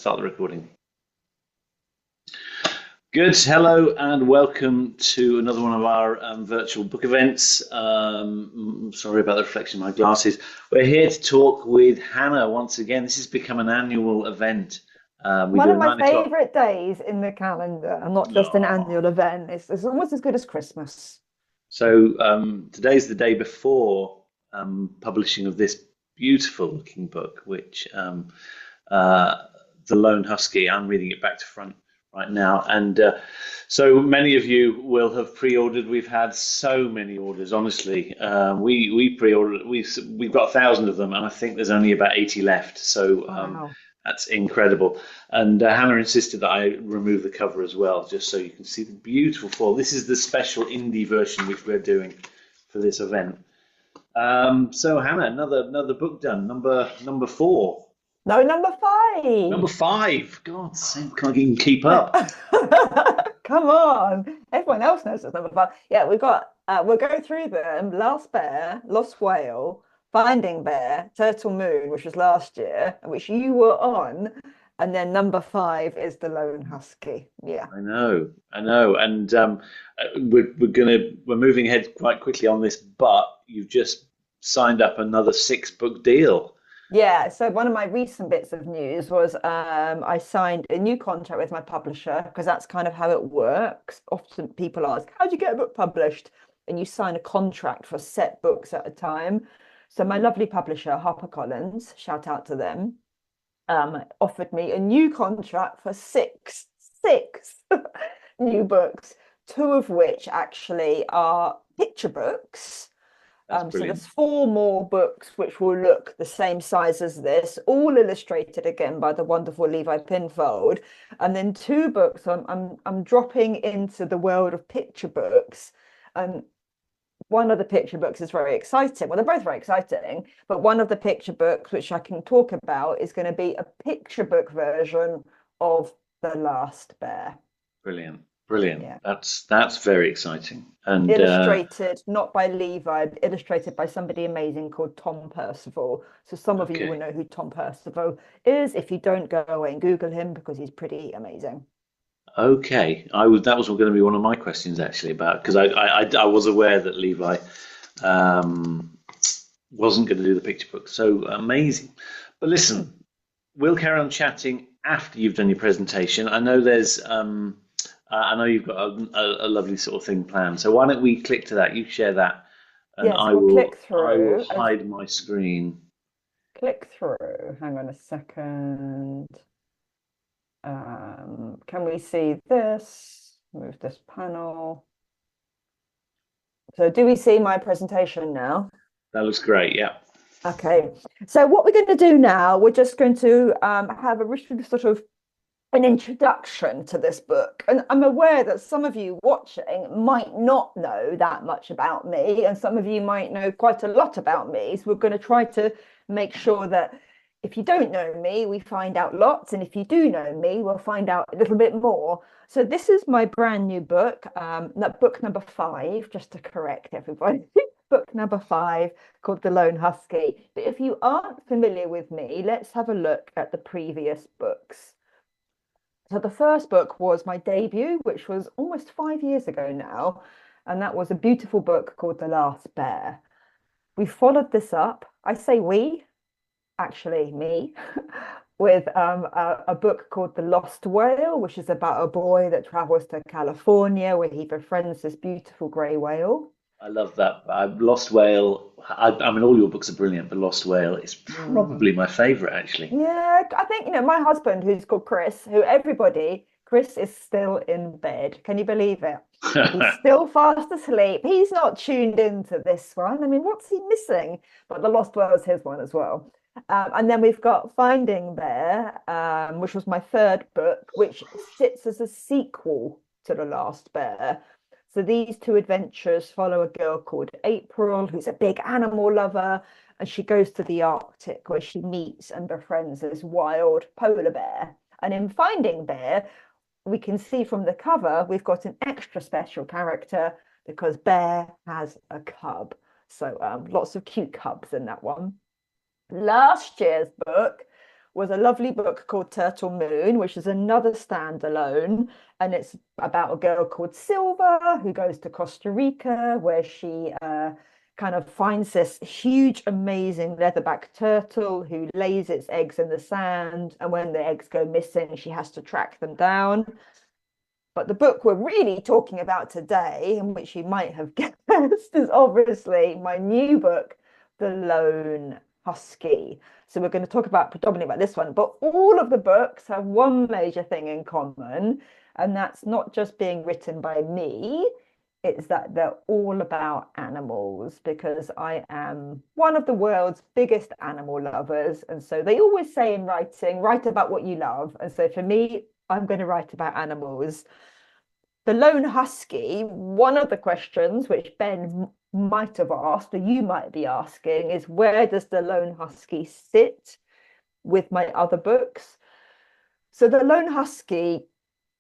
start the recording. Good. Hello and welcome to another one of our virtual book events. Sorry about the reflection of my glasses. We're here to talk with Hannah once again. This has become an annual event. We One do of a my 9 o'clock. favorite days in the calendar, and not just an Oh. annual event. It's almost as good as Christmas. So today's the day before publishing of this beautiful looking book, which uh, The Lone Husky. I'm reading it back to front right now, and so many of you will have pre-ordered. We've had so many orders. Honestly, we pre-ordered. We've got 1,000 of them, and I think there's only about 80 left. So Wow. that's incredible. And Hannah insisted that I remove the cover as well, just so you can see the beautiful fall. This is the special indie version which we're doing for this event. So Hannah, another book done. Number four. No, number Number five. five. God's sake, can't even keep No. up. Come on. Everyone else knows it's number five. Yeah, we'll go through them. Last Bear, Lost Whale, Finding Bear, Turtle Moon, which was last year, which you were on. And then number five is The Lone Husky. Yeah. I know, and we're moving ahead quite quickly on this, but you've just signed up another 6 book deal. Yeah, so one of my recent bits of news was I signed a new contract with my publisher because that's kind of how it works. Often people ask, how do you get a book published? And you sign a contract for set books at a time. So my lovely publisher, HarperCollins, shout out to them, offered me a new contract for six new books, two of which actually are picture books. That's So brilliant. there's four more books which will look the same size as this, all illustrated again by the wonderful Levi Pinfold, and then two books I'm dropping into the world of picture books. And one of the picture books is very exciting. Well, they're both very exciting, but one of the picture books which I can talk about is going to be a picture book version of The Last Bear. Brilliant, brilliant. Yeah. That's very exciting. And Illustrated not by Levi, illustrated by somebody amazing called Tom Percival. So some of you will okay, know who Tom Percival is. If you don't, go away and Google him because he's pretty amazing. okay. That was going to be one of my questions actually about because I was aware that Levi um, wasn't going to do the picture book. So amazing. But listen, we'll carry on chatting after you've done your presentation. I know you've got a lovely sort of thing planned. So why don't we click to that? You share that, and Yeah, so we'll click I will through. As hide my screen. click through. Hang on a second. Can we see this? Move this panel. So do we see my presentation now? That looks great. Yeah. Okay, so what we're going to do now, we're just going to have a really sort of an introduction to this book. And I'm aware that some of you watching might not know that much about me, and some of you might know quite a lot about me. So we're going to try to make sure that if you don't know me, we find out lots. And if you do know me, we'll find out a little bit more. So this is my brand new book, book number five, just to correct everybody. Book number five called The Lone Husky. But if you aren't familiar with me, let's have a look at the previous books. So the first book was my debut, which was almost 5 years ago now, and that was a beautiful book called The Last Bear. We followed this up. I say we, actually me, with a book called The Lost Whale, which is about a boy that travels to California where he befriends this beautiful grey whale. I love that. Lost Whale. I mean, all your books are brilliant, but Lost Whale is Mm. probably my favorite, actually. Yeah, I think, my husband, who's called Chris, Chris is still in bed. Can you believe it? He's still fast asleep. He's not tuned into this one. I mean, what's he missing? But The Lost World is his one as well. And then we've got Finding Bear, which was my third book, which sits as a sequel to The Last Bear. So these two adventures follow a girl called April, who's a big animal lover, and she goes to the Arctic where she meets and befriends this wild polar bear. And in Finding Bear, we can see from the cover, we've got an extra special character because Bear has a cub. So lots of cute cubs in that one. Last year's book was a lovely book called Turtle Moon, which is another standalone. And it's about a girl called Silver who goes to Costa Rica, where she kind of finds this huge, amazing leatherback turtle who lays its eggs in the sand. And when the eggs go missing, she has to track them down. But the book we're really talking about today, and which you might have guessed, is obviously my new book, The Lone Husky. So we're going to talk about predominantly about this one, but all of the books have one major thing in common, and that's not just being written by me, it's that they're all about animals because I am one of the world's biggest animal lovers. And so they always say in writing, write about what you love. And so for me, I'm going to write about animals. The Lone Husky, one of the questions which Ben might have asked, or you might be asking, is where does the Lone Husky sit with my other books? So the Lone Husky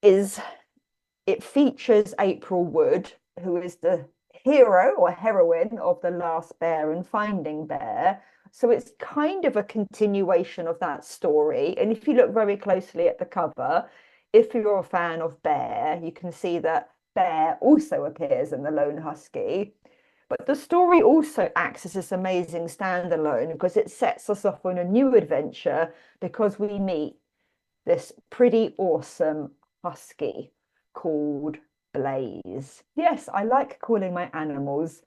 it features April Wood, who is the hero or heroine of The Last Bear and Finding Bear. So it's kind of a continuation of that story. And if you look very closely at the cover, if you're a fan of Bear, you can see that Bear also appears in The Lone Husky. But the story also acts as this amazing standalone because it sets us off on a new adventure because we meet this pretty awesome husky called Blaze. Yes, I like calling my animals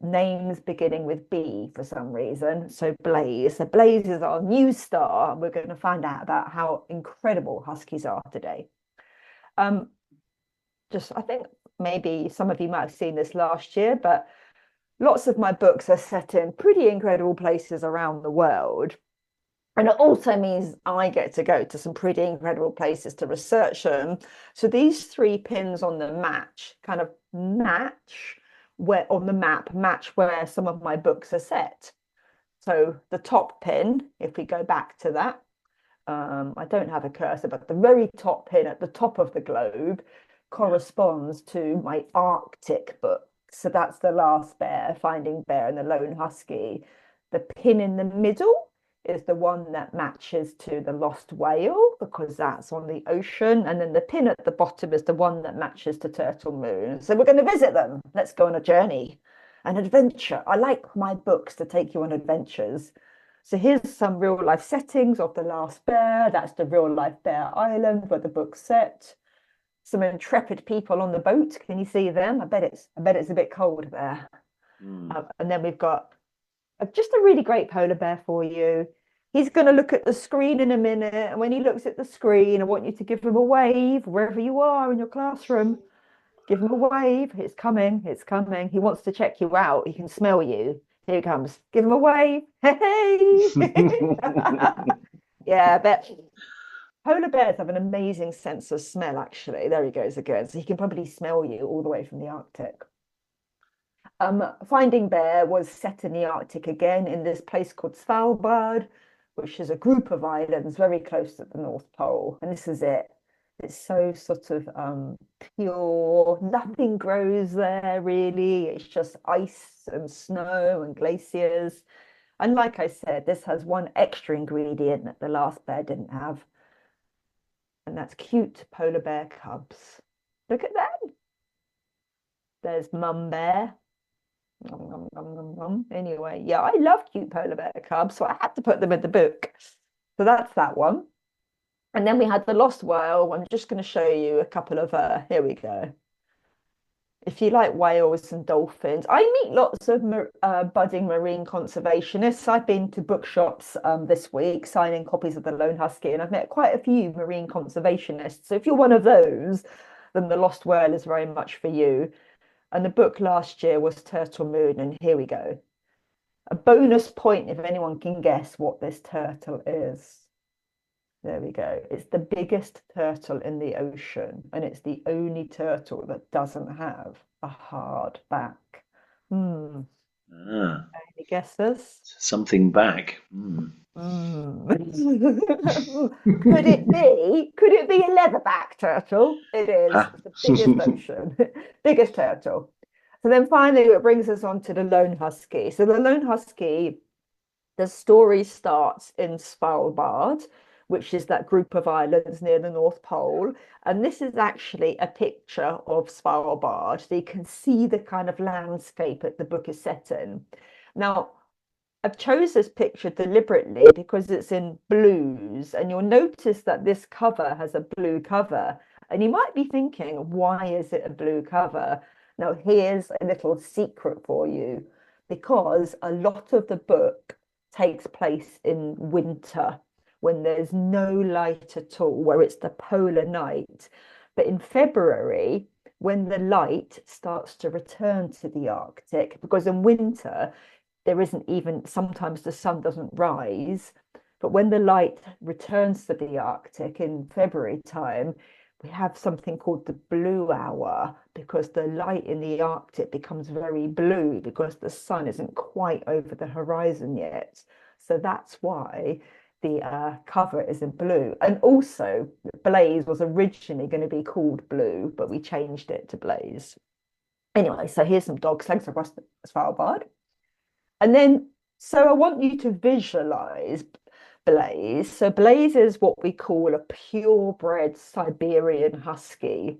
names beginning with B for some reason. So Blaze. So Blaze is our new star. We're going to find out about how incredible huskies are today. I think maybe some of you might have seen this last year, but lots of my books are set in pretty incredible places around the world. And it also means I get to go to some pretty incredible places to research them. So these three pins on the kind of match where on the map match where some of my books are set. So the top pin, if we go back to that, I don't have a cursor, but the very top pin at the top of the globe corresponds to my Arctic book. So that's The Last Bear, Finding Bear, and The Lone Husky. The pin in the middle is the one that matches to The Lost Whale because that's on the ocean. And then the pin at the bottom is the one that matches to Turtle Moon. So we're going to visit them. Let's go on a journey, an adventure. I like my books to take you on adventures. So here's some real life settings of The Last Bear. That's the real life Bear Island where the book's set. Some intrepid people on the boat. Can you see them? I bet it's a bit cold there. And then we've got just a really great polar bear for you. He's going to look at the screen in a minute. And when he looks at the screen, I want you to give him a wave wherever you are in your classroom. Give him a wave. It's coming. It's coming. He wants to check you out. He can smell you. Here he comes. Give him a wave. Hey. Yeah, I bet polar bears have an amazing sense of smell, actually. There he goes again. So he can probably smell you all the way from the Arctic. Finding Bear was set in the Arctic again in this place called Svalbard, which is a group of islands very close to the North Pole. And this is it. It's so sort of pure. Nothing grows there really. It's just ice and snow and glaciers. And like I said, this has one extra ingredient that The Last Bear didn't have. And that's cute polar bear cubs. Look at that. There's Mum Bear. Anyway, yeah, I love cute polar bear cubs, so I had to put them in the book. So that's that one. And then we had The Lost Whale. I'm just going to show you a couple of, here we go. If you like whales and dolphins, I meet lots of budding marine conservationists. I've been to bookshops this week signing copies of The Lone Husky, and I've met quite a few marine conservationists. So if you're one of those, then The Lost Whale is very much for you. And the book last year was Turtle Moon, and here we go. A bonus point if anyone can guess what this turtle is. There we go. It's the biggest turtle in the ocean, and it's the only turtle that doesn't have a hard back. Any guesses? Something back. Could it be a leatherback turtle? It is. It's the biggest ocean, biggest turtle. So then finally it brings us on to the Lone Husky. So the Lone Husky The story starts in Svalbard, which is that group of islands near the North Pole. And this is actually a picture of Svalbard. So you can see the kind of landscape that the book is set in. Now, I've chose this picture deliberately because it's in blues, and you'll notice that this cover has a blue cover. And you might be thinking, why is it a blue cover? Now, here's a little secret for you, because a lot of the book takes place in winter when there's no light at all, where it's the polar night. But in February, when the light starts to return to the Arctic, because in winter, there isn't even, sometimes the sun doesn't rise, but when the light returns to the Arctic in February time, we have something called the blue hour, because the light in the Arctic becomes very blue because the sun isn't quite over the horizon yet. So that's why the cover is in blue. And also, Blaze was originally going to be called Blue, but we changed it to Blaze. Anyway, so here's some dog legs across Svalbard. And then, so I want you to visualize Blaze. So Blaze is what we call a purebred Siberian Husky.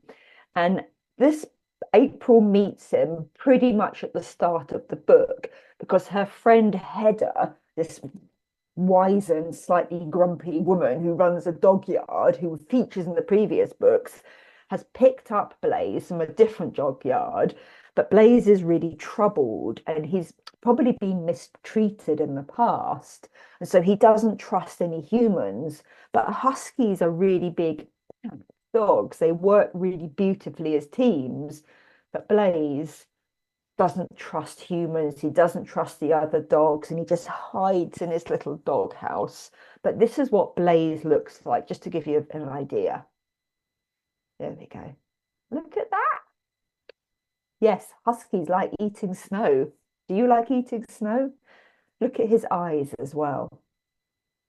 And this April meets him pretty much at the start of the book because her friend Hedda, this wizened, slightly grumpy woman who runs a dog yard, who features in the previous books, has picked up Blaze from a different dog yard. But Blaze is really troubled and he's probably been mistreated in the past. And so he doesn't trust any humans. But huskies are really big dogs. They work really beautifully as teams. But Blaze doesn't trust humans. He doesn't trust the other dogs and he just hides in his little dog house. But this is what Blaze looks like, just to give you an idea. There we go. Look at that. Yes, huskies like eating snow. Do you like eating snow? Look at his eyes as well.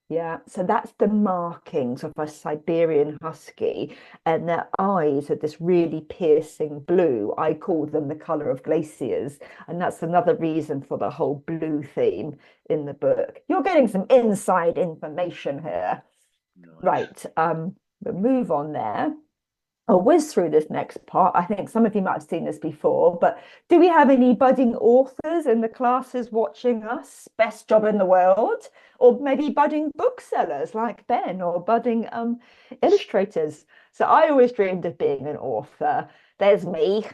Yeah, so that's the markings of a Siberian husky, and their eyes are this really piercing blue. I call them the color of glaciers, and that's another reason for the whole blue theme in the book. You're getting some inside information here. Nice. Right, but move on there. I'll whiz through this next part. I think some of you might have seen this before, but do we have any budding authors in the classes watching us? Best job in the world? Or maybe budding booksellers like Ben, or budding illustrators? So I always dreamed of being an author. There's me,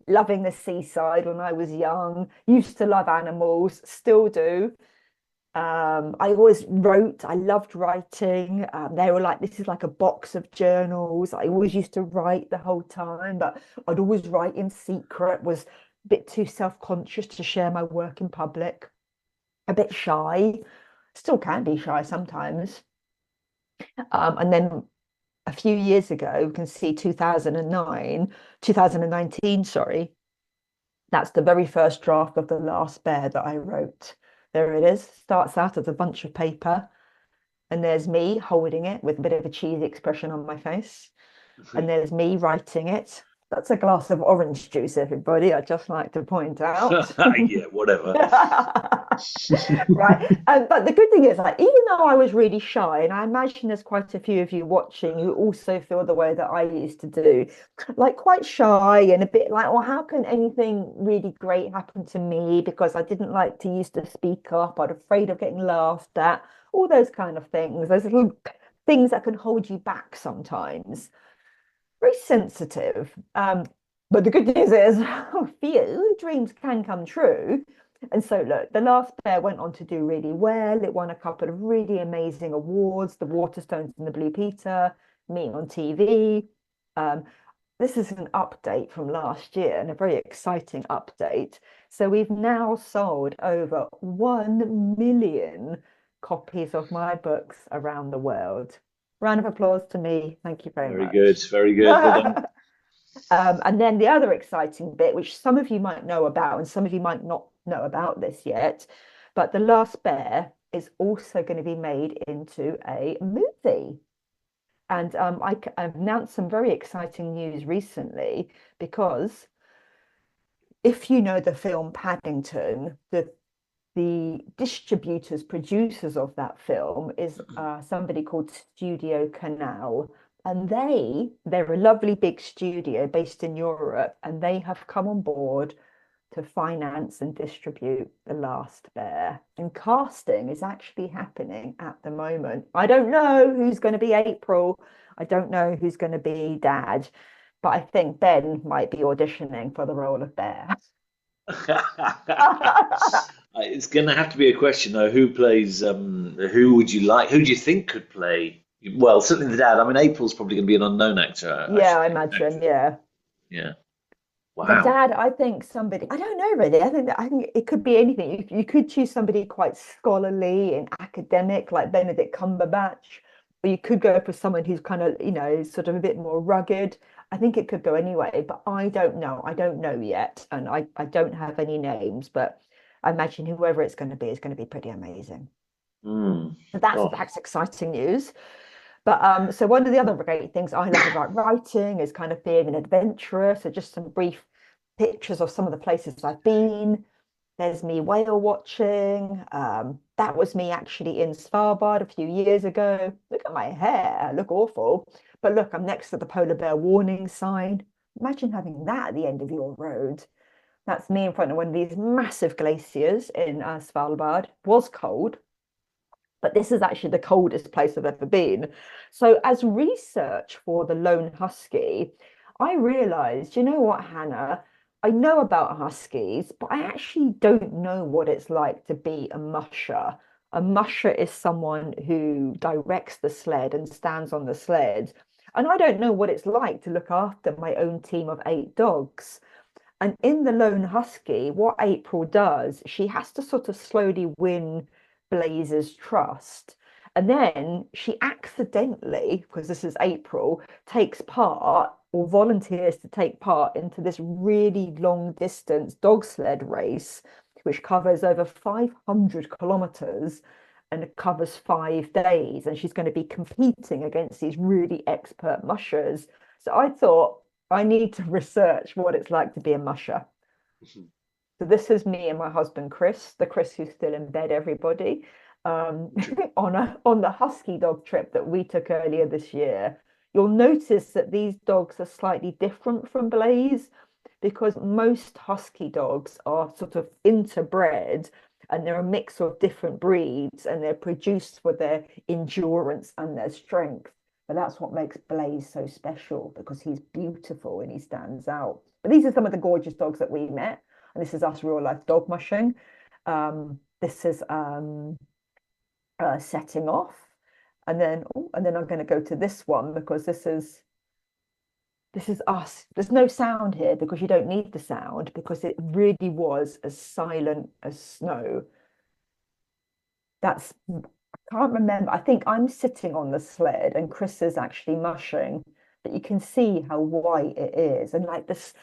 loving the seaside when I was young, used to love animals, still do. I always wrote, I loved writing. They were like, this is like a box of journals. I always used to write the whole time, but I'd always write in secret, was a bit too self-conscious to share my work in public, a bit shy, still can be shy sometimes. And then a few years ago, you can see 2019, sorry, that's the very first draft of The Last Bear that I wrote. There it is. Starts out as a bunch of paper, and there's me holding it with a bit of a cheesy expression on my face. And there's me writing it. That's a glass of orange juice, everybody. I'd just like to point out. Yeah, whatever. Right. But the good thing is, like, even though I was really shy, and I imagine there's quite a few of you watching who also feel the way that I used to do, like quite shy and a bit like, well, how can anything really great happen to me? Because I didn't like to used to speak up. I'm afraid of getting laughed at, all those kind of things. Those little things that can hold you back sometimes. Very sensitive. But the good news is, oh, few dreams can come true. And so, look, The Last Bear went on to do really well. It won a couple of really amazing awards, the Waterstones and the Blue Peter, me on TV. Um, this is an update from last year and a very exciting update. So we've now sold over 1 million copies of my books around the world. Round of applause to me. Thank you very Very good, much. very good. Well done. And then the other exciting bit, which some of you might know about, and some of you might not know about this yet, but The Last Bear is also going to be made into a movie. And I've announced some very exciting news recently, because if you know the film Paddington, the the distributors, producers of that film is somebody called Studio Canal. And they're a lovely big studio based in Europe, and they have come on board to finance and distribute The Last Bear. And casting is actually happening at the moment. I don't know who's going to be April. I don't know who's going to be Dad, but I think Ben might be auditioning for the role of Bear. It's going to have to be a question though. Who plays? Who would you like? Who do you think could play? Well, certainly the dad. I mean, April's probably going to be an unknown actor, I Yeah, should I think. imagine. Yeah. Yeah. The Wow. dad, I think somebody, I don't know really. I think it could be anything. You could choose somebody quite scholarly and academic, like Benedict Cumberbatch, or you could go for someone who's kind of, sort of a bit more rugged. I think it could go anyway, but I don't know. I don't know yet. And I don't have any names, but I imagine whoever it's going to be is going to be pretty amazing. Mm. So that's Oh. that's exciting news. But so one of the other great things I love about writing is kind of being an adventurer. So just some brief pictures of some of the places I've been. There's me whale watching. That was me actually in Svalbard a few years ago. Look at my hair, I look awful. But look, I'm next to the polar bear warning sign. Imagine having that at the end of your road. That's me in front of one of these massive glaciers in Svalbard. It was cold, but this is actually the coldest place I've ever been. So, as research for the lone husky, I realized, you know what, Hannah? I know about huskies, but I actually don't know what it's like to be a musher. A musher is someone who directs the sled and stands on the sled. And I don't know what it's like to look after my own team of 8 dogs. And in the Lone Husky, what April does, she has to sort of slowly win Blaze's trust. And then she accidentally, because this is April, takes part or volunteers to take part into this really long distance dog sled race, which covers over 500 kilometers and it covers 5 days. And she's going to be competing against these really expert mushers. So I thought, I need to research what it's like to be a musher. So this is me and my husband Chris, the Chris who's still in bed, everybody, on the husky dog trip that we took earlier this year. You'll notice that these dogs are slightly different from Blaze because most husky dogs are sort of interbred and they're a mix of different breeds and they're produced for their endurance and their strength. But that's what makes Blaze so special because he's beautiful and he stands out. But these are some of the gorgeous dogs that we met. And this is us real life dog mushing. This is setting off. And then I'm going to go to this one because this is us. There's no sound here because you don't need the sound because it really was as silent as snow. That's I can't remember. I think I'm sitting on the sled and Chris is actually mushing, but you can see how white it is. And like this,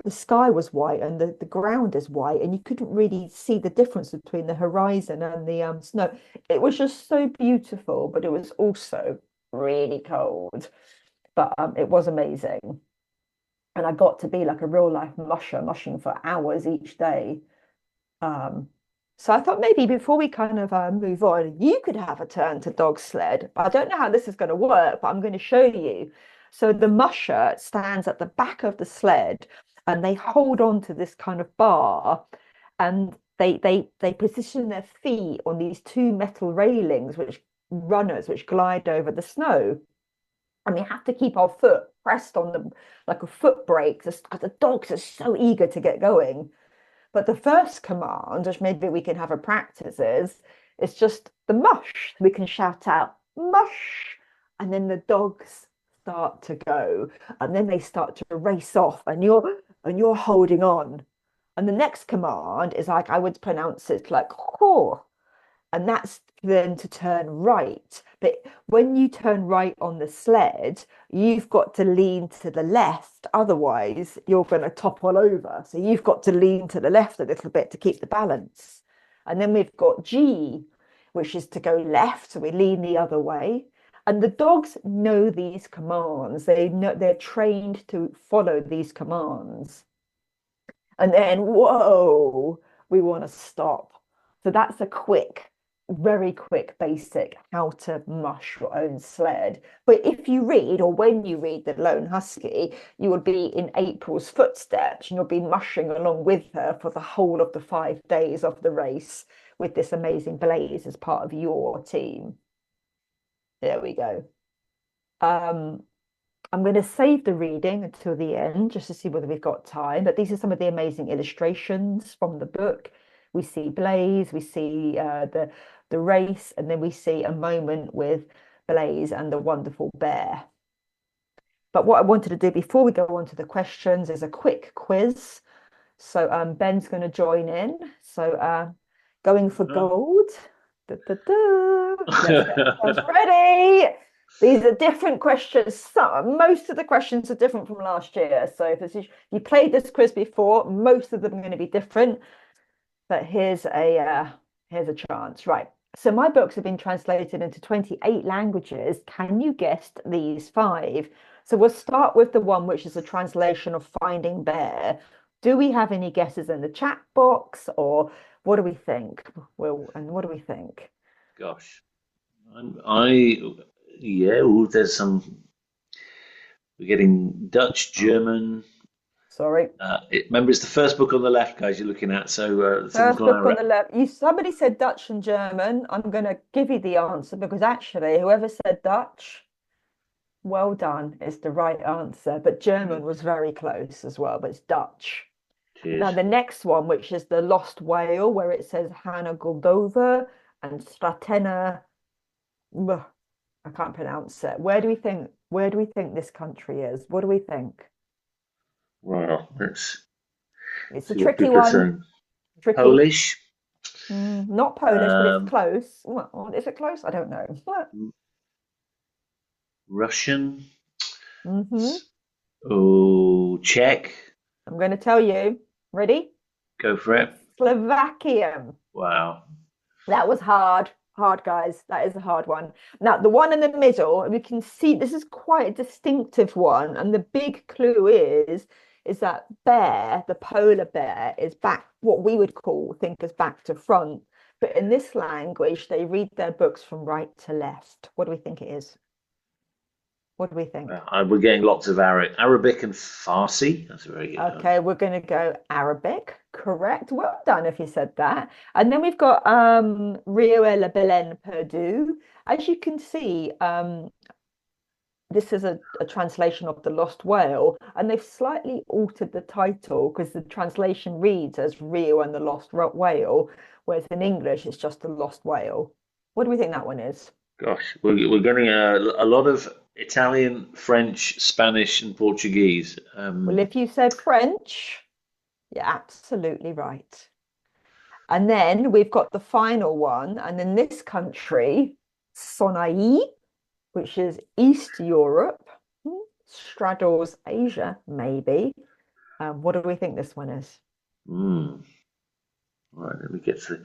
the sky was white and the ground is white, and you couldn't really see the difference between the horizon and the snow. It was just so beautiful, but it was also really cold. But it was amazing. And I got to be like a real life musher, mushing for hours each day. Um, so I thought maybe before we kind of move on, you could have a turn to dog sled. But I don't know how this is going to work, but I'm going to show you. So the musher stands at the back of the sled and they hold on to this kind of bar and they position their feet on these two metal railings, which glide over the snow. And we have to keep our foot pressed on the like a foot brake because the dogs are so eager to get going. But the first command, which maybe we can have a practice, is it's just the mush. We can shout out mush, and then the dogs start to go, and then they start to race off, and you're holding on. And the next command is like I would pronounce it like oh, and that's then to turn right. But when you turn right on the sled, you've got to lean to the left. Otherwise, you're going to topple over. So you've got to lean to the left a little bit to keep the balance. And then we've got G, which is to go left. So we lean the other way. And the dogs know these commands. They know they're trained to follow these commands. And then, whoa, we want to stop. So that's a quick, very quick, basic how to mush your own sled. But if you read, or when you read The Lone Husky, you will be in April's footsteps and you'll be mushing along with her for the whole of the 5 days of the race with this amazing Blaze as part of your team. There we go. Um, I'm going to save the reading until the end just to see whether we've got time. But these are some of the amazing illustrations from the book. We see Blaze, we see the race, and then we see a moment with Blaze and the wonderful bear. But what I wanted to do before we go on to the questions is a quick quiz. So Ben's going to join in. So going for gold. Da, da, da. Let's get ourselves ready. These are different questions. Most of the questions are different from last year. So if you played this quiz before, most of them are going to be different. But here's a chance. Right. So my books have been translated into 28 languages. Can you guess these five? So we'll start with the one which is a translation of Finding Bear. Do we have any guesses in the chat box, or what do we think? Well, and what do we think? Gosh, yeah. Ooh, there's some. We're getting Dutch, German. Sorry. Remember, it's the first book on the left, guys. You're looking at. So someone's First gone book on out. the left. Somebody said Dutch and German. I'm going to give you the answer because actually, whoever said Dutch, well done. It's the right answer. But German was very close as well, but it's Dutch. Now, Cheers. the next one, which is the Lost Whale, where it says Hannah Goldova and Stratena. I can't pronounce it. Where do we think this country is? What do we think? Well, let's It's a see what tricky people are one. saying. Tricky. Polish. Not Polish, but it's Um, close. Well, is it close? I don't know. Russian. Hmm. Oh, Czech. I'm going to tell you. Ready? Go for it. Slovakian. Wow. That was hard. Hard, guys. That is a hard one. Now, the one in the middle, we can see this is quite a distinctive one. And the big clue is that bear, the polar bear, is back, what we would think as back to front. But in this language, they read their books from right to left. What do we think it is? What do we think? We're getting lots of Arabic and Farsi. That's very good. Okay, we're going to go Arabic. Correct. Well done if you said that. And then we've got Rio e la Belen Perdu. As you can see, this is a translation of The Lost Whale, and they've slightly altered the title because the translation reads as Rio and the Lost Whale, whereas in English it's just The Lost Whale. What do we think that one is? Gosh, we're getting a lot of Italian, French, Spanish, and Portuguese. Well, if you said French, you're absolutely right. And then we've got the final one. And in this country, Sonai, which is East Europe, straddles Asia, maybe. What do we think this one is? Right, let me get to.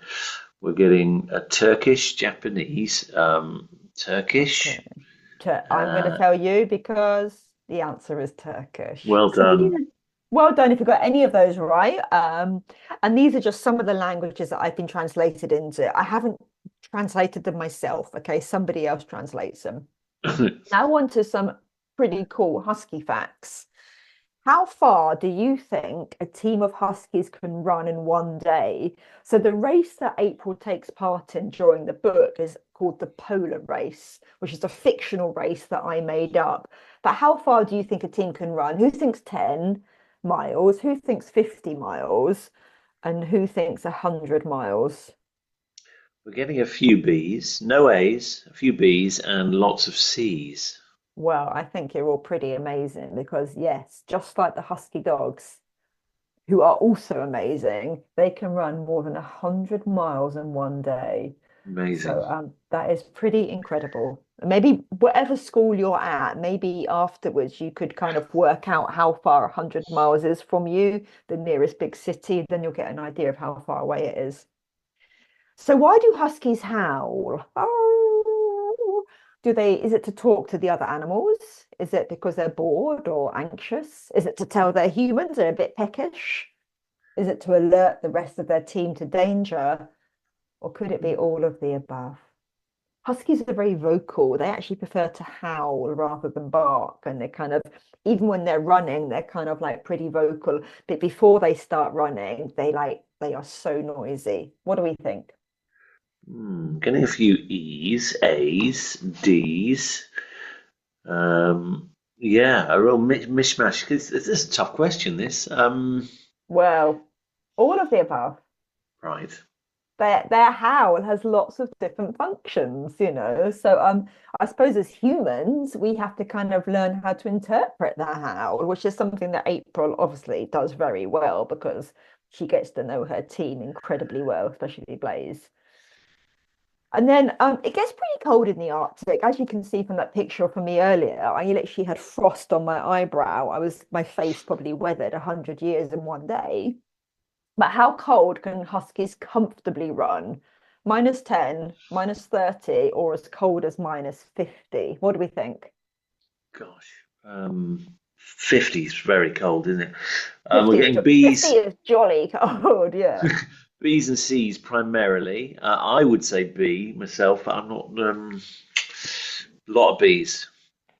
We're getting a Turkish, Japanese, Turkish. Okay. I'm going to tell you because the answer is Turkish. Well done. Well done if you got any of those right. And these are just some of the languages that I've been translated into. I haven't translated them myself. Okay, somebody else translates them. Now on to some pretty cool husky facts. How far do you think a team of huskies can run in one day? So the race that April takes part in during the book is called the Polar Race, which is a fictional race that I made up. But how far do you think a team can run? Who thinks 10 miles? Who thinks 50 miles? And who thinks 100 miles? We're getting a few B's, no A's, a few B's, and lots of C's. Well, I think you're all pretty amazing because, yes, just like the husky dogs, who are also amazing, they can run more than 100 miles in one day. Amazing. So that is pretty incredible. Maybe whatever school you're at, maybe afterwards you could kind of work out how far 100 miles is from you, the nearest big city, then you'll get an idea of how far away it is. So why do huskies howl? Oh, is it to talk to the other animals? Is it because they're bored or anxious? Is it to tell their humans they're a bit peckish? Is it to alert the rest of their team to danger? Or could it be all of the above? Huskies are very vocal. They actually prefer to howl rather than bark. And they're kind of, even when they're running, they're kind of like pretty vocal. But before they start running, they are so noisy. What do we think? Getting a few E's, A's, D's. Yeah, a real mishmash. This is a tough question, this. Well, all of the above. Right. Their howl has lots of different functions, you know. So I suppose as humans, we have to kind of learn how to interpret that howl, which is something that April obviously does very well because she gets to know her team incredibly well, especially Blaze. And then it gets pretty cold in the Arctic, as you can see from that picture from me earlier. I literally had frost on my eyebrow. My face probably weathered 100 years in one day. But how cold can huskies comfortably run? -10, -30, or as cold as -50? What do we think? Gosh. 50 is very cold, isn't it? We're 50 is, getting 50 B's, is jolly cold, yeah. B's and C's primarily. I would say B myself, but I'm not. A lot of B's.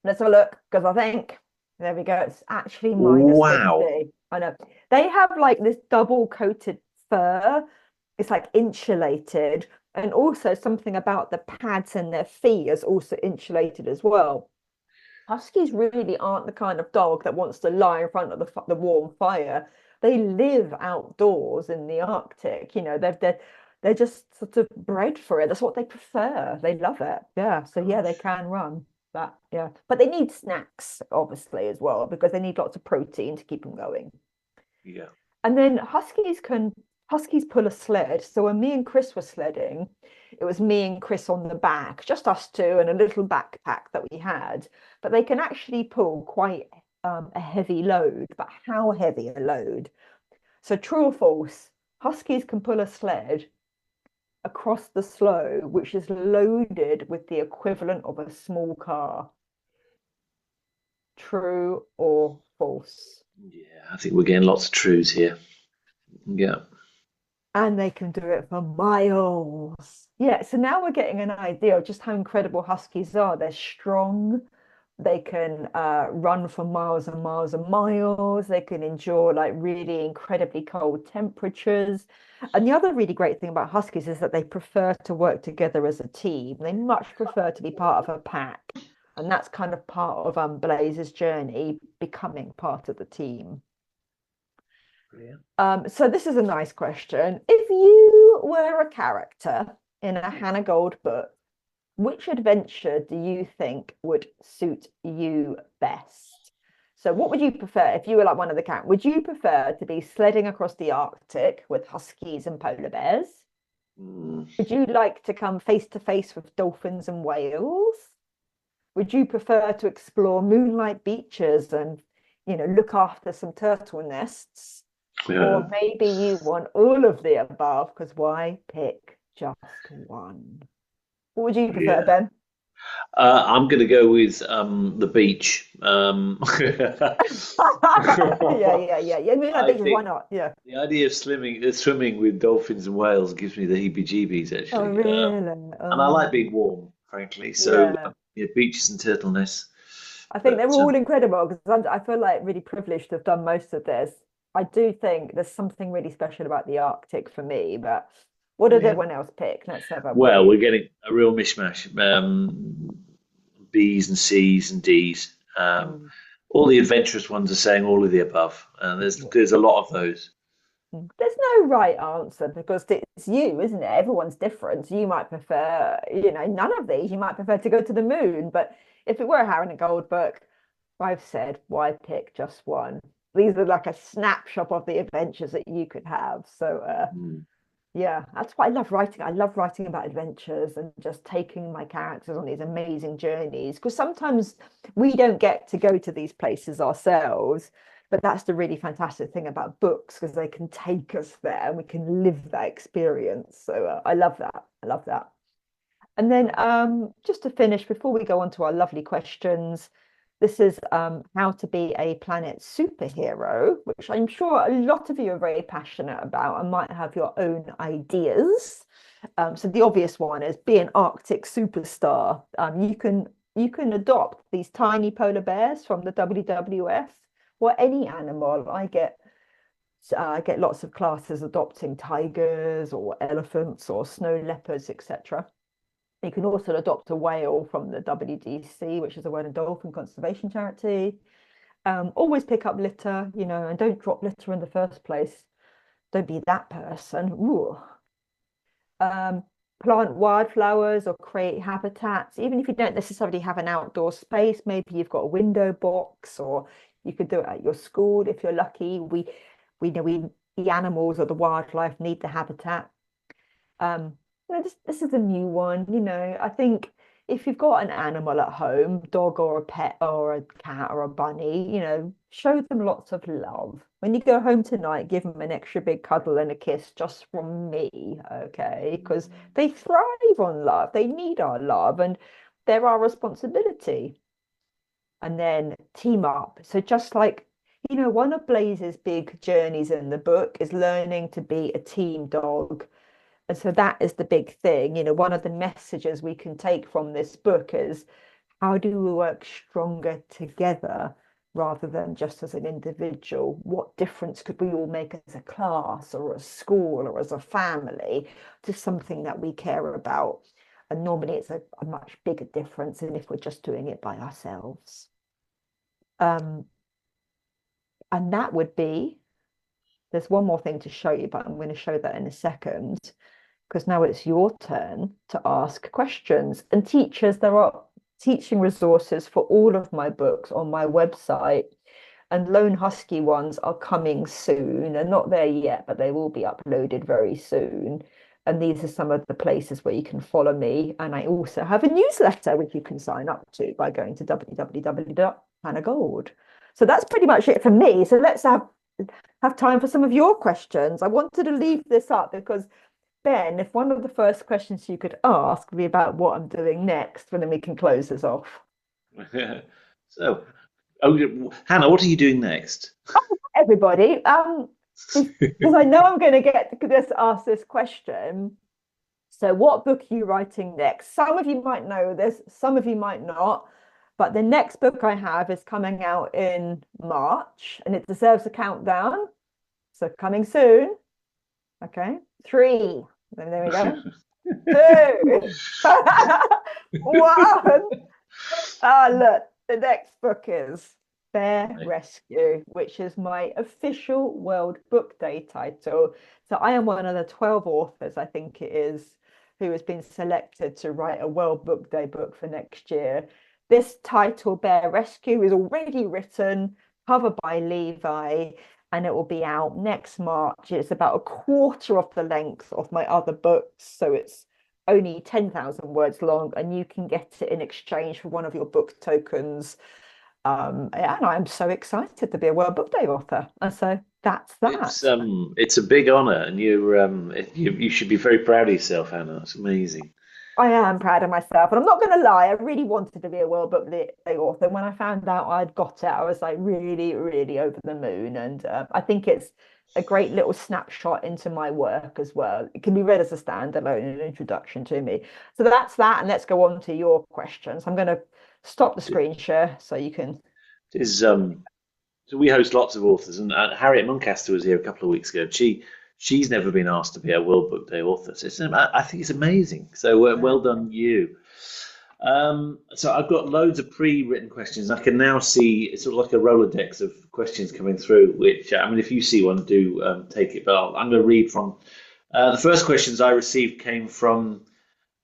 Let's have a look, because I think, there we go, it's actually Wow. -50. I know. They have like this double coated fur. It's like insulated. And also something about the pads in their feet is also insulated as well. Huskies really aren't the kind of dog that wants to lie in front of the warm fire. They live outdoors in the Arctic. You know, they're just sort of bred for it. That's what they prefer. They love it. Yeah. So yeah, they Gosh. can run. That yeah. But they need snacks, obviously, as well, because they need lots of protein to keep them going. Yeah. And then huskies pull a sled. So when me and Chris were sledding, it was me and Chris on the back, just us two and a little backpack that we had. But they can actually pull quite a heavy load. But how heavy a load? So true or false? Huskies can pull a sled across the slough, which is loaded with the equivalent of a small car. True or false? Yeah, I think we're getting lots of truths here. Yeah. And they can do it for miles. Yeah, so now we're getting an idea of just how incredible huskies are. They're strong. They can run for miles and miles and miles. They can endure like really incredibly cold temperatures. And the other really great thing about huskies is that they prefer to work together as a team. They much prefer to be part of a pack. And that's kind of part of Blaze's journey, becoming part of the team. Brilliant. So this is a nice question. If you were a character in a Hannah Gold book, which adventure do you think would suit you best? So what would you prefer if you were like one of the characters? Would you prefer to be sledding across the Arctic with huskies and polar bears? Mm. Would you like to come face to face with dolphins and whales? Would you prefer to explore moonlight beaches and, look after some turtle nests? Yeah. Or maybe you want all of the above, because why pick just one? What would you prefer, Yeah. Ben? I'm going to go with the beach. Yeah, yeah, yeah. Yeah, moonlight I beaches, why think not? Yeah. the idea of swimming with dolphins and whales gives me the heebie-jeebies, Oh, actually. really? And I like being warm, frankly. So Yeah. yeah, beaches and turtleness. I think they're But all incredible because I feel like really privileged to have done most of this. I do think there's something really special about the Arctic for me, but what did brilliant. everyone else pick? Let's have a what do Well, you we're getting a real mishmash. B's and C's and D's. mm, All the adventurous ones are saying all of the above. yeah. There's a lot of those. There's no right answer because it's you, isn't it? Everyone's different. So you might prefer, none of these. You might prefer to go to the moon. But if it were a Harry and Gold book, I've said, why pick just one? These are like a snapshot of the adventures that you could have. So Mm. yeah, that's what I love writing. I love writing about adventures and just taking my characters on these amazing journeys. Because sometimes we don't get to go to these places ourselves, but that's the really fantastic thing about books because they can take us there and we can live that experience. So I love that. I love that. And then just to finish, before we go on to our lovely questions, this is how to be a planet superhero, which I'm sure a lot of you are very passionate about and might have your own ideas. So the obvious one is be an Arctic superstar. You can adopt these tiny polar bears from the WWF or any animal. I get lots of classes adopting tigers or elephants or snow leopards, etc. You can also adopt a whale from the WDC, which is the World and Dolphin Conservation Charity. Always pick up litter, and don't drop litter in the first place. Don't be that person. Ooh. um, Plant wildflowers or create habitats, even if you don't necessarily have an outdoor space. Maybe you've got a window box, or you could do it at your school if you're lucky. We know the animals or the wildlife need the habitat. This is a new one. I think if you've got an animal at home, dog or a pet or a cat or a bunny, show them lots of love. When you go home tonight, give them an extra big cuddle and a kiss just from me, okay? Because they thrive on love. They need our love, and they're our responsibility. And then team up. So just like, one of Blaze's big journeys in the book is learning to be a team dog. And so that is the big thing. One of the messages we can take from this book is, how do we work stronger together rather than just as an individual? What difference could we all make as a class or a school or as a family to something that we care about? And normally it's a much bigger difference than if we're just doing it by ourselves. And that would be, there's one more thing to show you, but I'm going to show that in a second, because now it's your turn to ask questions. And teachers, there are teaching resources for all of my books on my website, and Lone Husky ones are coming soon. They're not there yet, but they will be uploaded very soon. And these are some of the places where you can follow me. And I also have a newsletter which you can sign up to by going to www.hannahgold. So that's pretty much it for me. So let's have time for some of your questions. I wanted to leave this up because, Ben, if one of the first questions you could ask would be about what I'm doing next, and then we can close this off. So, Hannah, what are you doing next? Everybody, because I know I'm going to get asked this question. So what book are you writing next? Some of you might know this, some of you might not. But the next book I have is coming out in March, and it deserves a countdown. So coming soon. Okay. 3. There we go. 2. 1. Look, the next book is Bear Rescue, which is my official World Book Day title. So I am one of the 12 authors, I think it is, who has been selected to write a World Book Day book for next year. This title, Bear Rescue, is already written, cover by Levi, and it will be out next March. It's about a quarter of the length of my other books, so it's only 10,000 words long, and you can get it in exchange for one of your book tokens. And I'm so excited to be a World Book Day author. And so that's that. It's a big honor, and you should be very proud of yourself, Hannah. It's amazing. I am proud of myself, and I'm not going to lie, I really wanted to be a World Book Day author. And when I found out I'd got it, I was like really, really over the moon. And I think it's a great little snapshot into my work as well. It can be read as a standalone, an introduction to me. So that's that, and let's go on to your questions. I'm going to stop the screen share so you can. So we host lots of authors, and Harriet Muncaster was here a couple of weeks ago. She's never been asked to be a World Book Day author. So I think it's amazing. So well done, you. So I've got loads of pre-written questions. I can now see it's sort of like a Rolodex of questions coming through, which, I mean, if you see one, do take it. But I'm going to read from the first questions I received came from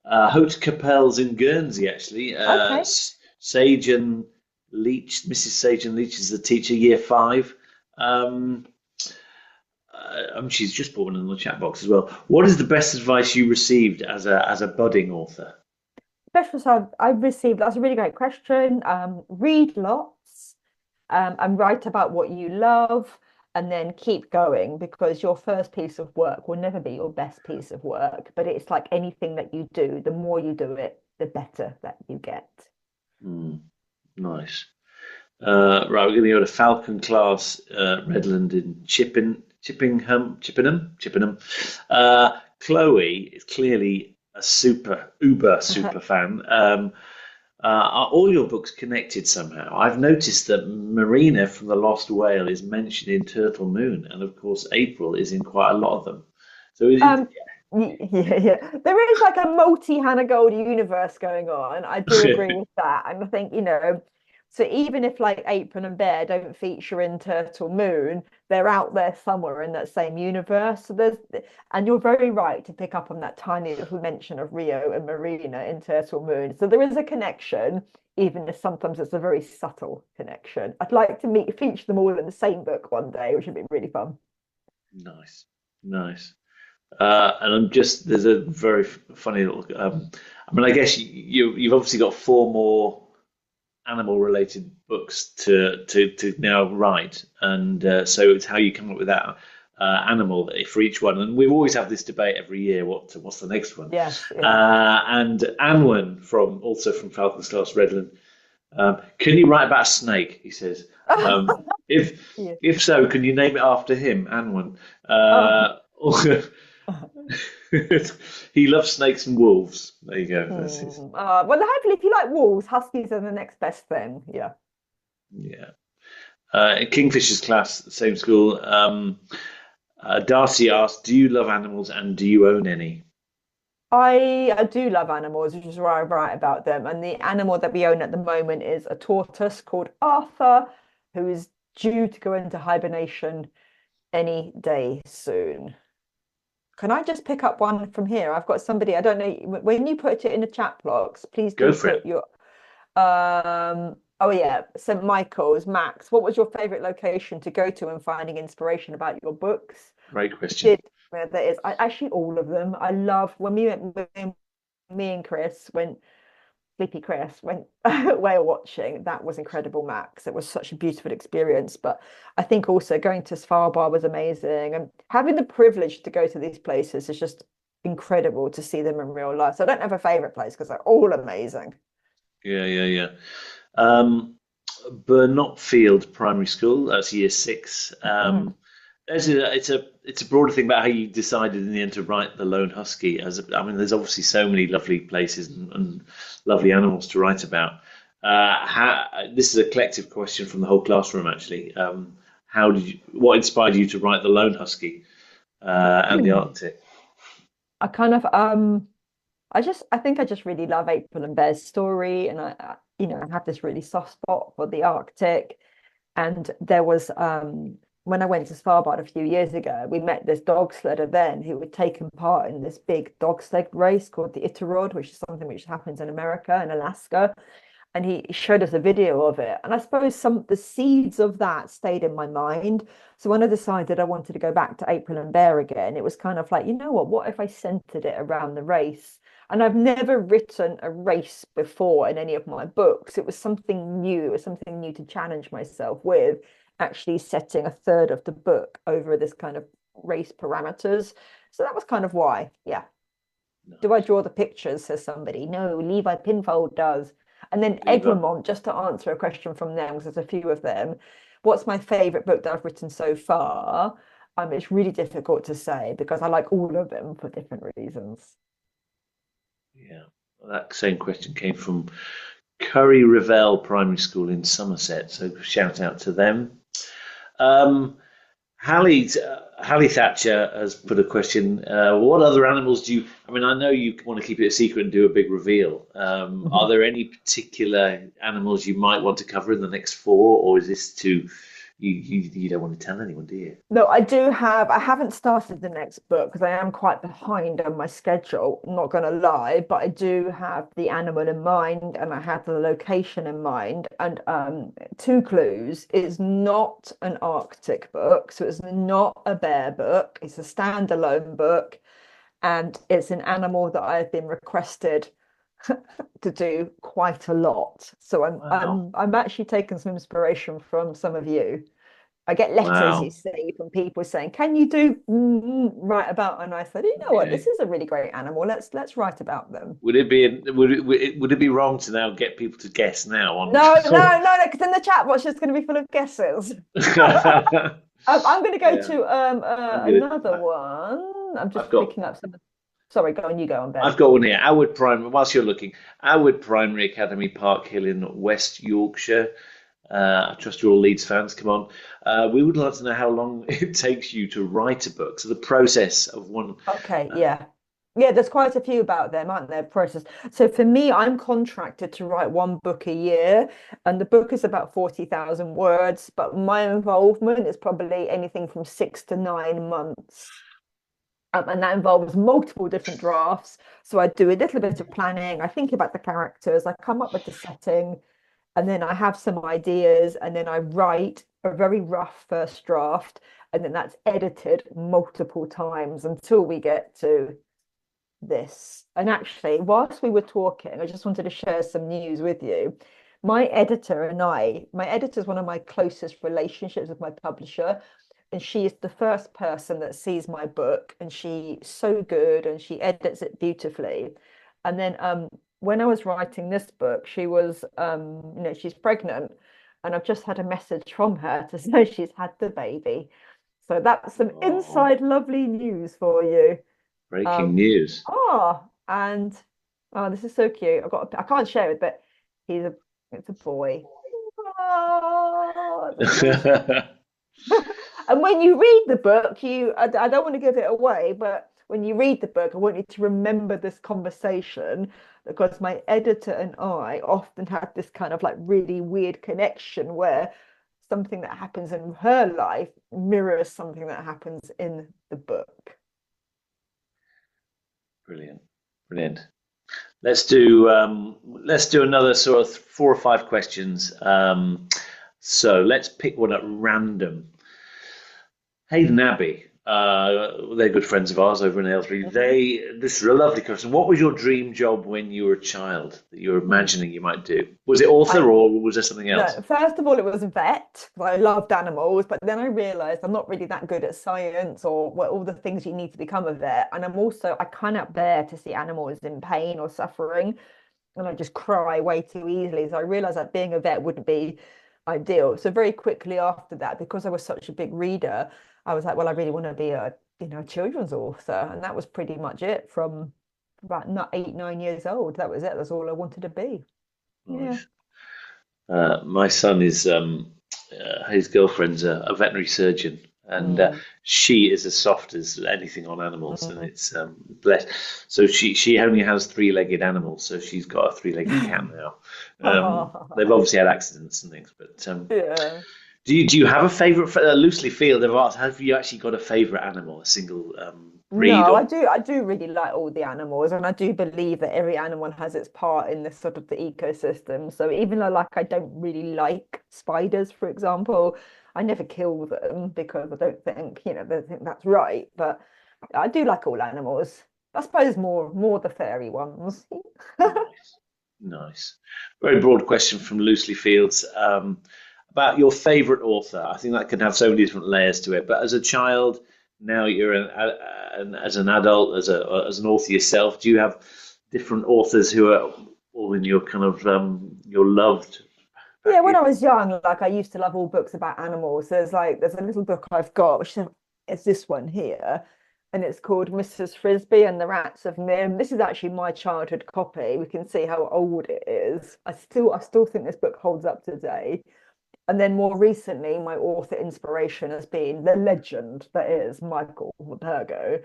Haute Capelles in Guernsey, actually. Okay. Sagen Leach, Mrs. Sagen Leach is the teacher, year 5. She's just put one in the chat box as well. What is the best advice you received as a budding author? Best advice I've received, that's a really great question. Read lots, and write about what you love, and then keep going, because your first piece of work will never be your best piece of work. But it's like anything that you do, the more you do it, the better that you get. Nice. Right, we're going to go to Falcon Class Redland in Chippenham. Chloe is clearly a uber super fan. Are all your books connected somehow? I've noticed that Marina from The Lost Whale is mentioned in Turtle Moon, and of course April is in quite a lot of them. So Um, yeah. There is like a multi-Hannah Gold universe going on. I do agree with that. And I think, so even if like April and Bear don't feature in Turtle Moon, they're out there somewhere in that same universe. And you're very right to pick up on that tiny little mention of Rio and Marina in Turtle Moon. So there is a connection, even if sometimes it's a very subtle connection. I'd like to feature them all in the same book one day, which would be really fun. nice, nice. And I'm just there's a very funny little. I mean, I guess you've obviously got four more animal related books to now write, and so it's how you come up with that animal for each one. And we always have this debate every year. What's the next one? Yes, yeah. And Anwen from Falcon's Last Redland. Can you write about a snake? He says. If Yeah. if so, can you name it after him, Anwen? Oh. He loves snakes and wolves. There you go. That's his. Well, hopefully, if you like wolves, huskies are the next best thing. Yeah. Yeah. In Kingfisher's class, same school. Darcy asked, "Do you love animals and do you own any?" I do love animals, which is why I write about them. And the animal that we own at the moment is a tortoise called Arthur, who is due to go into hibernation any day soon. Can I just pick up one from here? I've got somebody, I don't know, when you put it in the chat blocks, please Go do for put it. your oh yeah, St. Michael's. Max, what was your favorite location to go to and finding inspiration about your books? Great question. Did where there is actually all of them. I love when me and Chris went Sleepy Chris went whale watching. That was incredible, Max. It was such a beautiful experience. But I think also going to Svalbard was amazing, and having the privilege to go to these places is just incredible to see them in real life. So I don't have a favorite place because they're all amazing. Yeah, yeah, yeah. Um, Burnott Field Primary School. That's year six. Mhm. It's a broader thing about how you decided in the end to write the Lone Husky. I mean, there's obviously so many lovely places and lovely animals to write about. This is a collective question from the whole classroom, actually. What inspired you to write the Lone Husky and the Arctic? I kind of I think I just really love April and Bear's story, and I have this really soft spot for the Arctic. And there was when I went to Svalbard a few years ago, we met this dog sledder then who had taken part in this big dog sled race called the Itarod, which is something which happens in America and Alaska. And he showed us a video of it. And I suppose some the seeds of that stayed in my mind. So when I decided I wanted to go back to April and Bear again, it was kind of like, you know what if I centered it around the race? And I've never written a race before in any of my books. It was something new. It was something new to challenge myself with, actually setting a third of the book over this kind of race parameters. So that was kind of why. Yeah. Do I Nice. draw the pictures? Says somebody. No, Levi Pinfold does. And then Lever. Egremont, just to answer a question from them, because there's a few of them. What's my favorite book that I've written so far? It's really difficult to say because I like all of them for different reasons. Yeah. Well, that same question came from Curry Revell Primary School in Somerset. So shout out to them. Um, Hallie Thatcher has put a question. What other animals do you? I mean, I know you want to keep it a secret and do a big reveal. Are there any particular animals you might want to cover in the next four, or is this too? You don't want to tell anyone, do you? No, I haven't started the next book because I am quite behind on my schedule, I'm not going to lie, but I do have the animal in mind and I have the location in mind. And Two Clues is not an Arctic book, so it's not a bear book, it's a standalone book, and it's an animal that I've been requested to do quite a lot. So Wow, I'm actually taking some inspiration from some of you. I get letters, you wow. see, from people saying, "Can you do write about?" And I said, "You know what? This Okay. is a really great animal. Let's write about them." Would it be wrong to now get people to guess now on? No, no, no, no, because then the chat box is going to be full of guesses. I'm going to go Yeah, to I'm gonna. another one. I'm I've just got picking up some. Sorry, go on, you go on, Ben. I've got one here. Outward Primary. Whilst you're looking, Outward Primary Academy, Park Hill in West Yorkshire. I trust you're all Leeds fans. Come on. We would like to know how long it takes you to write a book. So the process of one. Okay, Uh, yeah. Yeah, there's quite a few about them, aren't there? Process. So for me, I'm contracted to write one book a year, and the book is about 40,000 words, but my involvement is probably anything from 6 to 9 months. And that involves multiple different drafts. So I do a little bit of planning, I think about the characters, I come up with the setting, and then I have some ideas, and then I write a very rough first draft, and then that's edited multiple times until we get to this. And actually, whilst we were talking, I just wanted to share some news with you. My editor and my editor is one of my closest relationships with my publisher, and she is the first person that sees my book, and she's so good and she edits it beautifully. And then when I was writing this book, she was she's pregnant, and I've just had a message from her to say she's had the baby. So that's some oh, inside lovely news for you. breaking Um, news. and this is so cute. I can't share it, but he's a it's a boy. Oh, that's so and when you read the book, I don't want to give it away, but when you read the book, I want you to remember this conversation because my editor and I often have this kind of like really weird connection where something that happens in her life mirrors something that happens in the book. Brilliant. Brilliant. Let's do another sort of 4 or 5 questions. So let's pick one at random. Hayden Abbey, they're good friends of ours over in Aylesbury. Mhm. This is a lovely question. What was your dream job when you were a child that you were imagining you might do? Was it I author or was there something else? No, first of all, it was a vet. I loved animals, but then I realized I'm not really that good at science or all the things you need to become a vet. And I cannot bear to see animals in pain or suffering, and I just cry way too easily. So I realized that being a vet wouldn't be ideal. So very quickly after that, because I was such a big reader, I was like, well, I really want to be a children's author, and that was pretty much it from about not 8, 9 years old. That was it. That's all I wanted to be. Yeah. Nice. My son is his girlfriend's a veterinary surgeon, and Mm, she is as soft as anything on animals, and mm. it's blessed. So she only has three-legged animals, so she's got a three-legged cat now. They've obviously had accidents and things, but Yeah. do you have a favorite? Loosely field of art. Have you actually got a favorite animal, a single breed No, or? I do really like all the animals, and I do believe that every animal has its part in this sort of the ecosystem. So even though like I don't really like spiders, for example, I never kill them because I don't think, they think that's right. But I do like all animals. I suppose more the fairy ones. Nice, nice. Very broad question from Loosely Fields. About your favorite author. I think that can have so many different layers to it. But as a child, now you're as an adult, as an author yourself, do you have different authors who are all in your kind of your loved Yeah, when I packet? was young, like I used to love all books about animals. There's a little book I've got, which is this one here, and it's called Mrs. Frisbee and the Rats of Nim. This is actually my childhood copy. We can see how old it is. I still think this book holds up today. And then more recently, my author inspiration has been the legend that is Michael Morpurgo.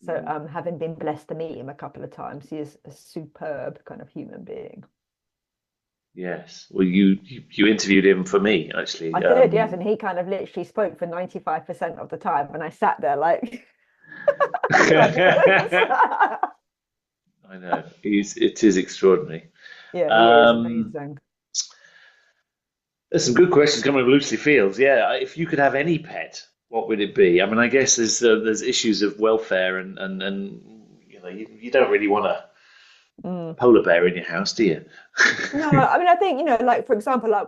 So, Mm. having been blessed to meet him a couple of times, he is a superb kind of human being. Yes. Well, you interviewed him for me actually. I did, yes, and he kind of literally spoke for 95% of the time, and I sat there like, I know. It is extraordinary. yeah, he is Um, amazing. there's some good questions coming from Loosely Fields. Yeah, if you could have any pet, what would it be? I mean, I guess there's issues of welfare and you don't really want a Mm. polar bear in your house, do you? No, I mean, I think, like, for example, like,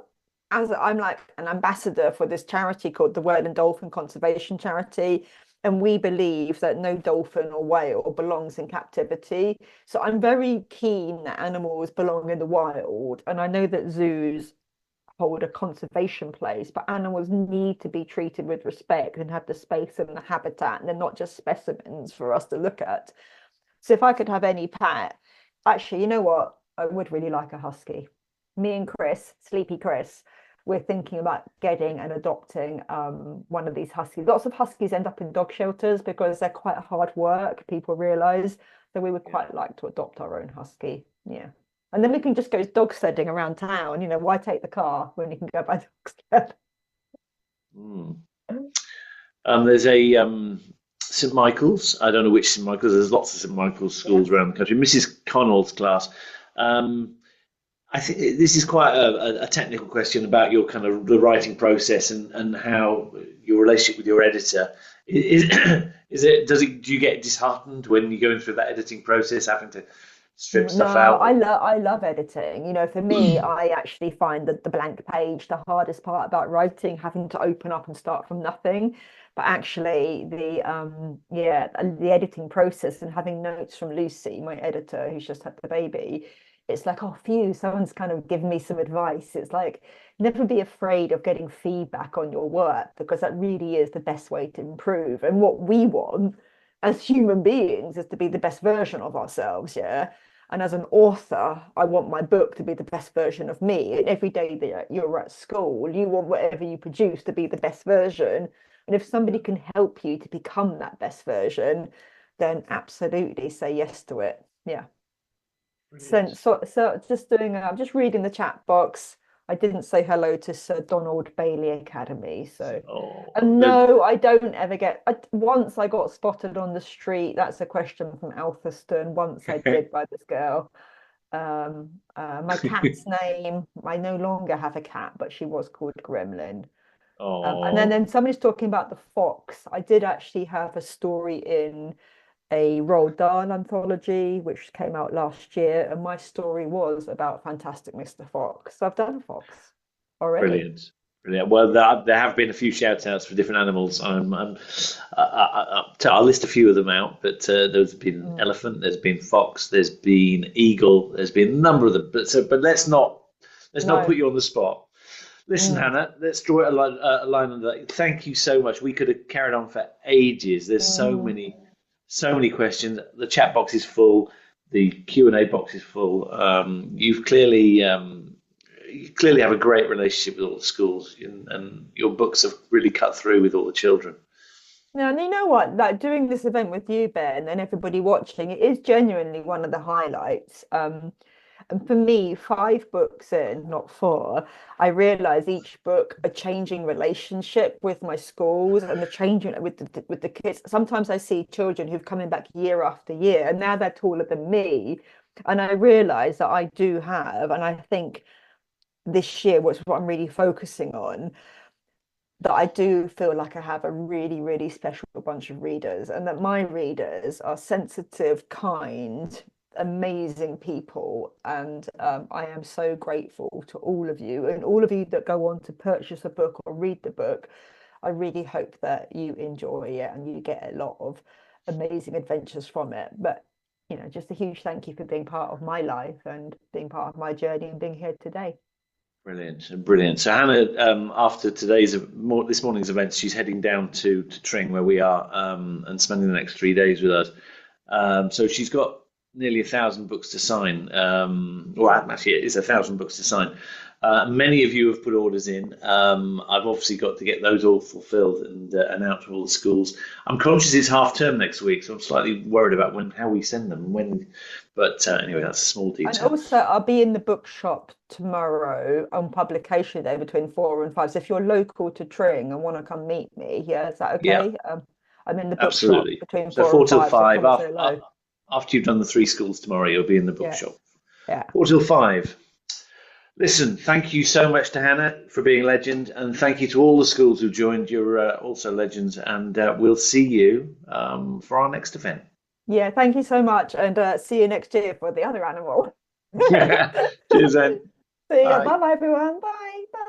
as I'm like an ambassador for this charity called the Whale and Dolphin Conservation Charity, and we believe that no dolphin or whale belongs in captivity. So I'm very keen that animals belong in the wild, and I know that zoos hold a conservation place, but animals need to be treated with respect and have the space and the habitat, and they're not just specimens for us to look at. So if I could have any pet, actually, you know what? I would really like a husky. Me and Chris, Sleepy Chris, we're thinking about getting and adopting one of these huskies. Lots of huskies end up in dog shelters because they're quite hard work, people realize. So we would Yeah. quite like to adopt our own husky. Yeah. And then we can just go dog sledding around town. You know, why take the car when you can go by dog sled? Mm. There's a St Michael's. I don't know which St Michael's. There's lots of St Michael's schools Yes. around the country. Mrs. Connell's class. Um, I think this is quite a technical question about your kind of the writing process and how your relationship with your editor is. Is it? Do you get disheartened when you're going through that editing process, having to strip No, stuff out? I love editing. You know, for me, I actually find that the blank page the hardest part about writing, having to open up and start from nothing. But actually, the editing process and having notes from Lucy, my editor, who's just had the baby, it's like, oh, phew, someone's kind of given me some advice. It's like never be afraid of getting feedback on your work because that really is the best way to improve. And what we want as human beings is to be the best version of ourselves, yeah. And as an author, I want my book to be the best version of me. And every day that you're at school, you want whatever you produce to be the best version. And if somebody can help you to become that best version, then absolutely say yes to it. Yeah. Brilliant. So just doing, I'm just reading the chat box. I didn't say hello to Sir Donald Bailey Academy. So, Oh, and no, I don't ever get. Once I got spotted on the street. That's a question from Altherston. Once I did by this girl. My cat's name. I no longer have a cat, but she was called Gremlin. And then, oh, then somebody's talking about the fox. I did actually have a story in a Roald Dahl anthology, which came out last year, and my story was about Fantastic Mr. Fox. So I've done a fox already. brilliant. Brilliant. Well, there have been a few shout outs for different animals. I'll list a few of them out, but there's been Mm, elephant, there's been fox, there's been eagle, there's been a number of them. But let's not no. put you on the spot. Listen, Mm, Hannah, let's draw a line under that. Thank you so much. We could have carried on for ages. There's mm. so many questions. The chat box is full. The Q&A box is full. You clearly have a great relationship with all the schools, and your books have really cut through with all the children. Now, and you know what? Like doing this event with you, Ben, and everybody watching, it is genuinely one of the highlights. And for me, 5 books in, not 4, I realize each book a changing relationship with my schools and the changing with the kids. Sometimes I see children who've coming back year after year, and now they're taller than me. And I realize that I do have, and I think this year, which is what I'm really focusing on, that I do feel like I have a really, really special bunch of readers, and that my readers are sensitive, kind, amazing people. And I am so grateful to all of you and all of you that go on to purchase a book or read the book. I really hope that you enjoy it and you get a lot of amazing adventures from it. But, you know, just a huge thank you for being part of my life and being part of my journey and being here today. Brilliant, brilliant. So Hannah, after this morning's events, she's heading down to Tring where we are, and spending the next 3 days with us. So she's got nearly 1,000 books to sign. Well, actually, it's 1,000 books to sign. Many of you have put orders in. I've obviously got to get those all fulfilled and out to all the schools. I'm conscious it's half term next week, so I'm slightly worried about how we send them and when. But anyway, that's a small And detail. also, I'll be in the bookshop tomorrow on publication day between 4 and 5. So if you're local to Tring and want to come meet me, yeah, is that Yeah, okay? I'm in the bookshop absolutely. between So four four and till five, so five. come say hello. After you've done the 3 schools tomorrow, you'll be in the Yeah, bookshop. yeah. 4 till 5. Listen, thank you so much to Hannah for being a legend, and thank you to all the schools who joined. You're also legends, and we'll see you for our next event. Yeah, thank you so much. And see you next year for the other animal. Cheers, then. See you. Bye. Bye bye, everyone. Bye. Bye.